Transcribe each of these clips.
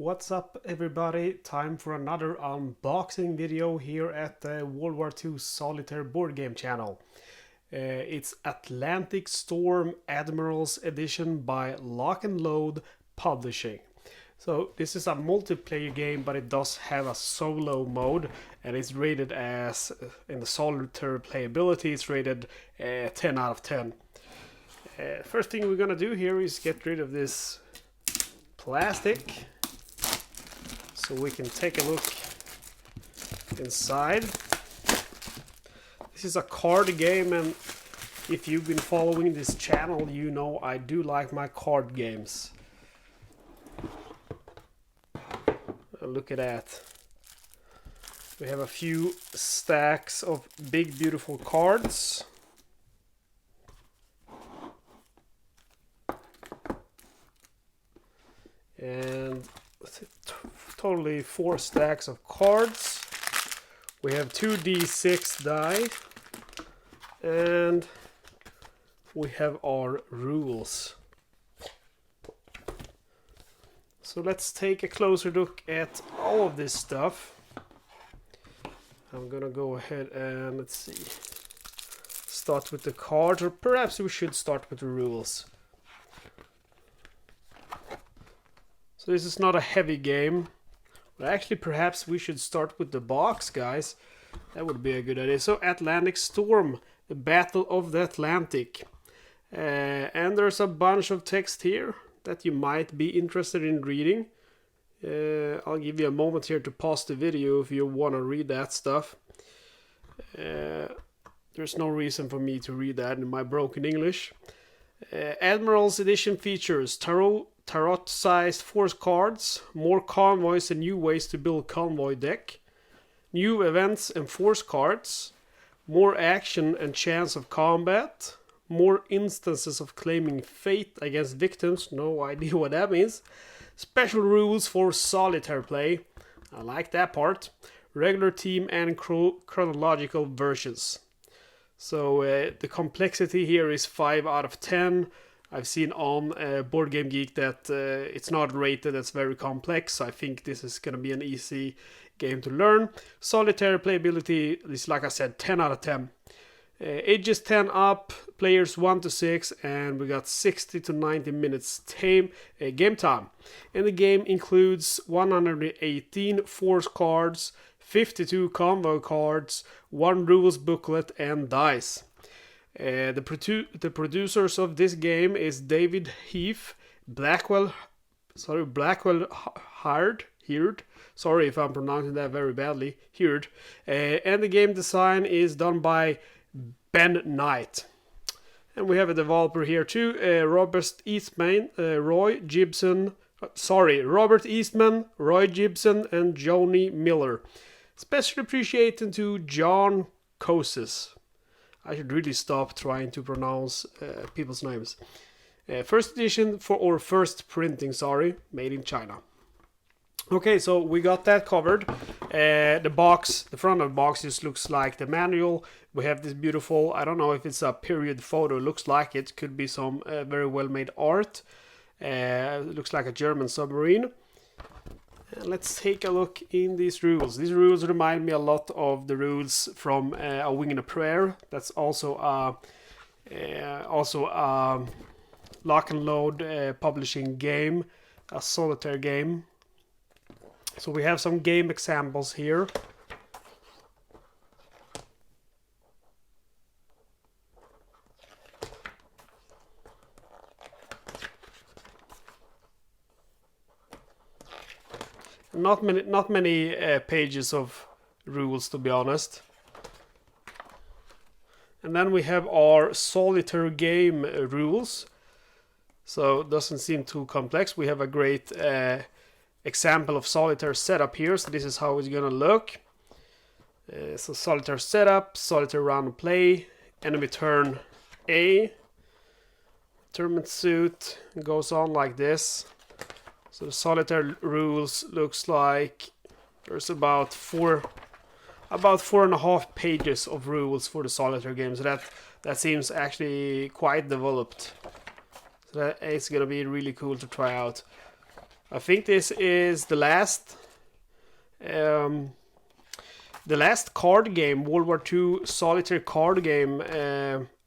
What's up everybody? Time for another unboxing video here at the World War II Solitaire board game channel. It's Atlantic Storm Admiral's edition by Lock and Load Publishing. So this is a multiplayer game, but it does have a solo mode, and it's rated as, in the solitaire playability, it's rated 10 out of 10. First thing we're gonna do here is get rid of this plastic so we can take a look inside. This is a card game, and if you've been following this channel, you know I do like my card games. Look at that. We have a few stacks of big beautiful cards. And totally 4 stacks of cards. We have 2d6 die, and we have our rules. So let's take a closer look at all of this stuff. I'm gonna go ahead and let's see, start with the cards, or perhaps we should start with the rules. So this is not a heavy game, but actually perhaps we should start with the box, guys. That would be a good idea. So Atlantic Storm, the Battle of the Atlantic. And there's a bunch of text here that you might be interested in reading. I'll give you a moment here to pause the video if you want to read that stuff. There's no reason for me to read that in my broken English. Admiral's edition features tarot-sized force cards, more convoys and new ways to build convoy deck, new events and force cards, more action and chance of combat, more instances of claiming fate against victims, no idea what that means, special rules for solitaire play, I like that part, regular team and chronological versions. So the complexity here is 5 out of 10. I've seen on Boardgame Geek that it's not rated as very complex, so I think this is going to be an easy game to learn. Solitaire playability is, like I said, 10 out of 10. Ages 10 up, players 1 to 6, and we got 60 to 90 minutes game time. And the game includes 118 force cards, 52 convoy cards, 1 rules booklet, and dice. The producers of this game is David Heath, Blackwell Hired. Sorry if I'm pronouncing that very badly. Hired. And the game design is done by Ben Knight. And we have a developer here too, Robert Eastman, Roy Gibson, and Joni Miller. Special appreciation to John Kosis. I should really stop trying to pronounce people's names. First edition first printing, made in China. Okay, so we got that covered. The front of the box just looks like the manual. We have this beautiful, I don't know if it's a period photo, looks like it could be some very well made art. It looks like a German submarine. Let's take a look in these rules. These rules remind me a lot of the rules from A Wing and a Prayer. That's also a Lock and Load publishing game, a solitaire game. So we have some game examples here. Not many pages of rules, to be honest. And then we have our solitaire game rules. So it doesn't seem too complex. We have a great example of solitaire setup here. So this is how it's gonna look. So solitaire setup, solitaire round of play, enemy turn A, tournament suit, goes on like this. So the solitaire rules looks like there's about 4.5 pages of rules for the solitaire game. So that seems actually quite developed. So that is gonna be really cool to try out. I think this is the last card game, World War II solitaire card game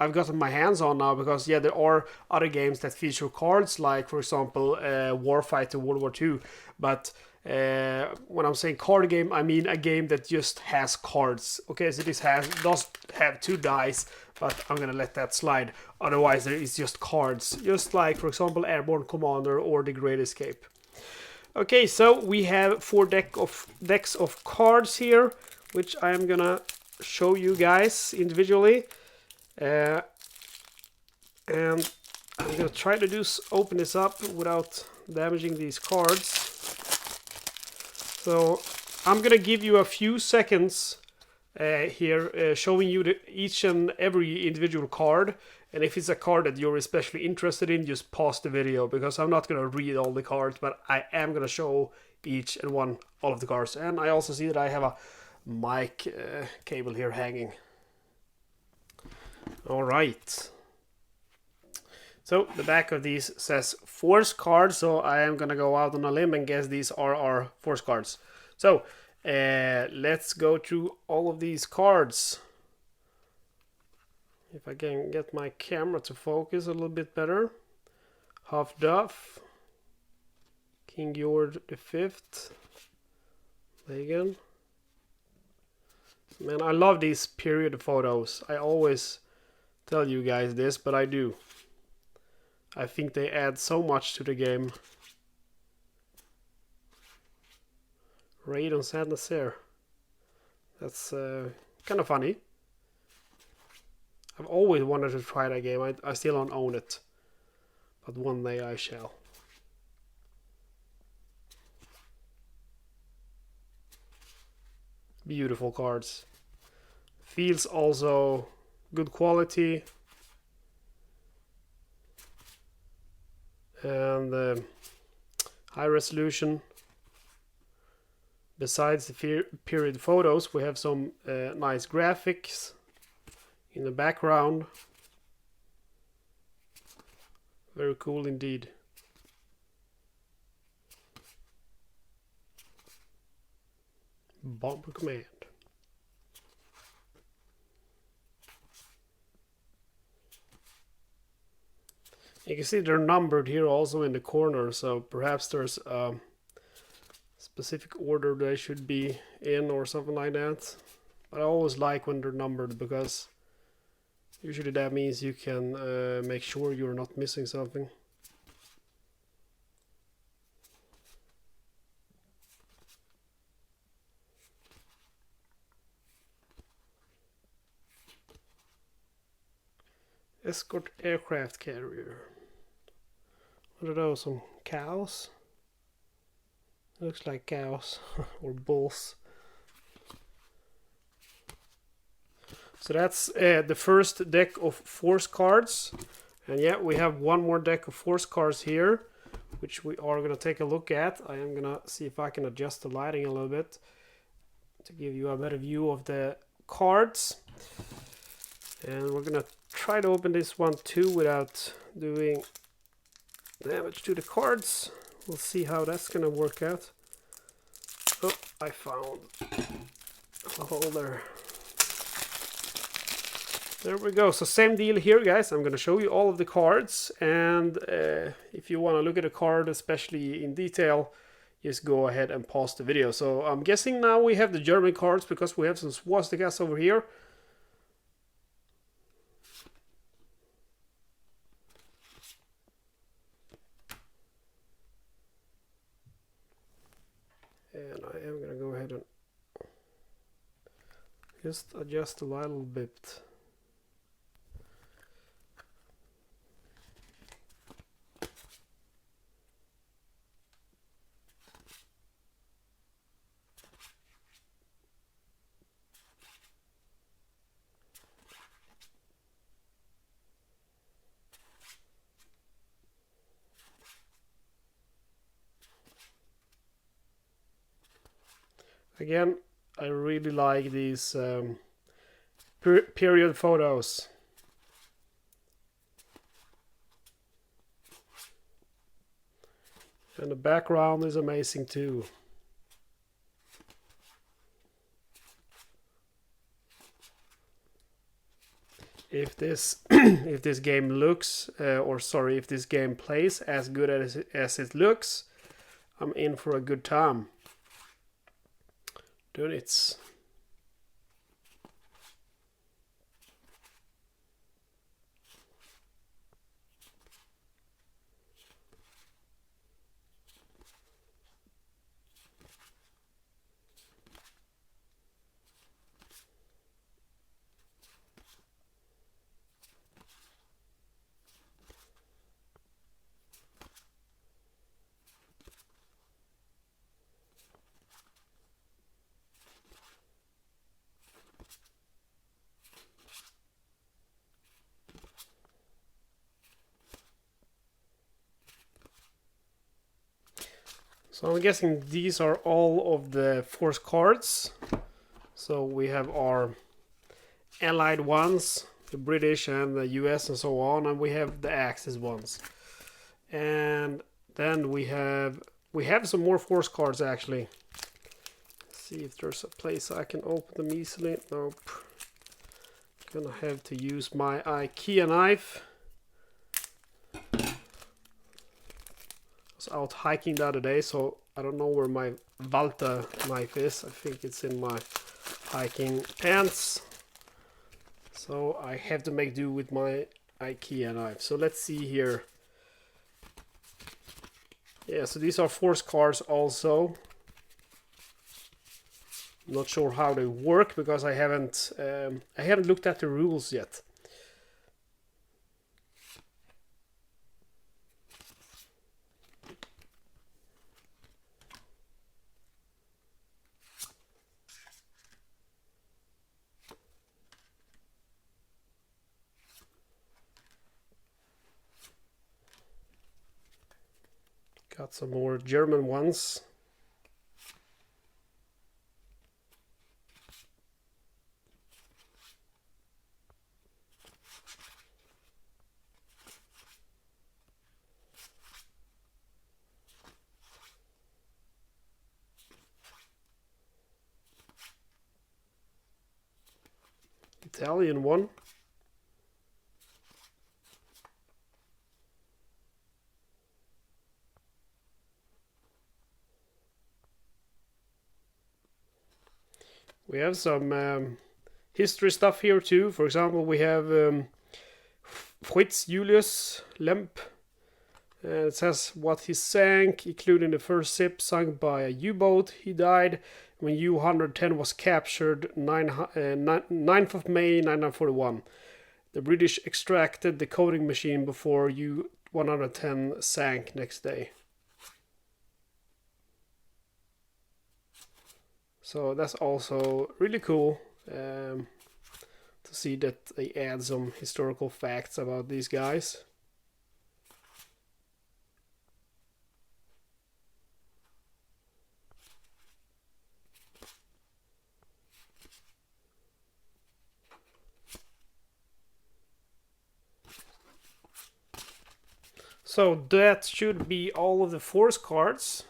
I've gotten my hands on now, because yeah, there are other games that feature cards, like for example Warfighter World War II, but when I'm saying card game, I mean a game that just has cards. Okay, so this does have 2 dice, but I'm gonna let that slide. Otherwise, there is just cards, just like for example Airborne Commander or The Great Escape. Okay, so we have 4 decks of cards here, which I'm gonna show you guys individually. And I'm gonna try to open this up without damaging these cards. So I'm gonna give you a few seconds here showing you each and every individual card. And if it's a card that you're especially interested in, just pause the video, because I'm not gonna read all the cards, but I am gonna show each and all of the cards. And I also see that I have a mic cable here hanging. All right. So the back of these says force cards, so I am gonna go out on a limb and guess these are our force cards. So let's go through all of these cards. If I can get my camera to focus a little bit better. Half Duff, King George V, Megan. Man, I love these period photos. I always tell you guys this, but I do. I think they add so much to the game. Raid on Saint Nazaire. That's kind of funny. I've always wanted to try that game. I still don't own it, but one day I shall. Beautiful cards. Feels also good quality. And high resolution. Besides the period photos, we have some nice graphics in the background. Very cool indeed. Bomber Command. You can see they're numbered here also in the corner, so perhaps there's a specific order they should be in or something like that. But I always like when they're numbered, because usually that means you can make sure you're not missing something. Escort aircraft carrier. What are those? Some cows? Looks like cows or bulls. So that's the first deck of force cards. And yeah, we have one more deck of force cards here, which we are going to take a look at. I am going to see if I can adjust the lighting a little bit to give you a better view of the cards. And we're going to try to open this one too without doing damage to the cards. We'll see how that's going to work out. Oh, I found a holder. There we go. So same deal here, guys. I'm going to show you all of the cards. And if you want to look at a card, especially in detail, just go ahead and pause the video. So I'm guessing now we have the German cards, because we have some swastikas over here. And I am going to go ahead and just adjust a little bit. Again, I really like these period photos. And the background is amazing too. If this if this game looks if this game plays as good as it looks, I'm in for a good time. Doing it. So I'm guessing these are all of the force cards. So we have our Allied ones, the British and the US and so on, and we have the Axis ones. And then we have some more force cards actually. Let's see if there's a place I can open them easily. Nope. Gonna have to use my IKEA knife. I was out hiking the other day, so I don't know where my Walter knife is. I think it's in my hiking pants. So I have to make do with my IKEA knife. So let's see here. Yeah, so these are force cards also. Not sure how they work because I haven't looked at the rules yet. Got some more German ones. Italian one. We have some history stuff here too. For example, we have Fritz Julius Lemp. It says what he sank, including the first ship sunk by a U-boat. He died when U-110 was captured 9th of May 1941. The British extracted the coding machine before U-110 sank next day. So that's also really cool to see that they add some historical facts about these guys. So that should be all of the force cards.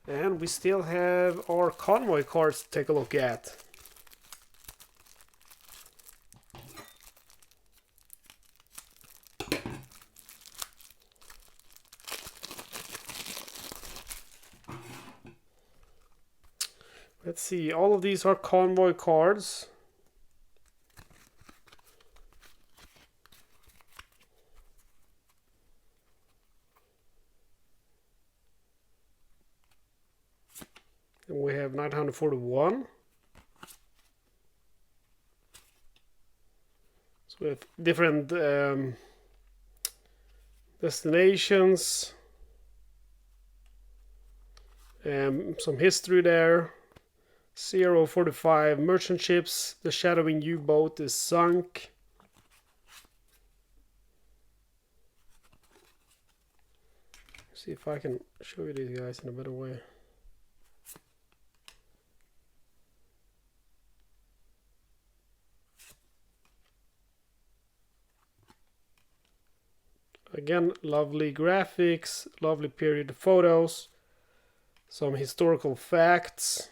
And we still have our convoy cards to take a look at. Let's see, all of these are convoy cards. And we have 941. So we have different destinations. Some history there. 045 merchant ships. The shadowing U-boat is sunk. See if I can show you these guys in a better way. Again, lovely graphics, lovely period photos, some historical facts.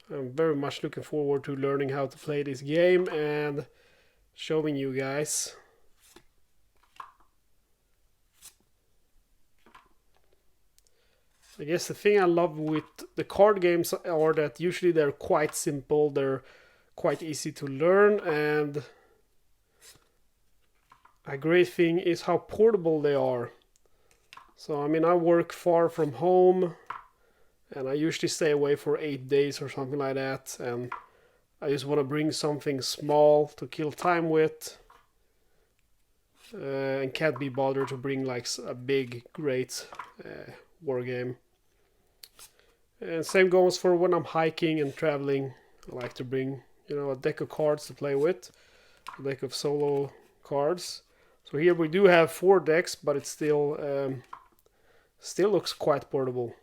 I'm very much looking forward to learning how to play this game and showing you guys. I guess the thing I love with the card games are that usually they're quite simple, they're quite easy to learn, and a great thing is how portable they are. So I mean, I work far from home and I usually stay away for 8 days or something like that, and I just want to bring something small to kill time with, and can't be bothered to bring like a big great war game. And same goes for when I'm hiking and traveling. I like to bring, you know, a deck of cards to play with, a deck of solo cards. So here we do have 4 decks, but it still looks quite portable.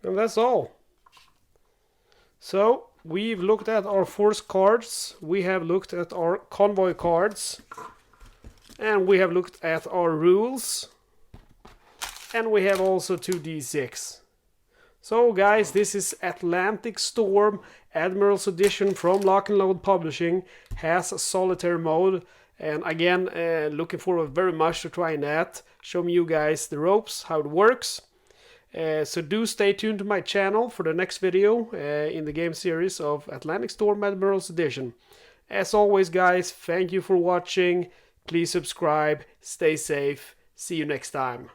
And that's all. So we've looked at our force cards, we have looked at our convoy cards, and we have looked at our rules, and we have also 2d6. So guys, this is Atlantic Storm Admiral's edition from Lock and Load Publishing. Has a solitaire mode, and again, looking forward very much to trying that, showing you guys the ropes, how it works. So do stay tuned to my channel for the next video in the game series of Atlantic Storm Admiral's Edition. As always guys, thank you for watching. Please subscribe, stay safe, see you next time.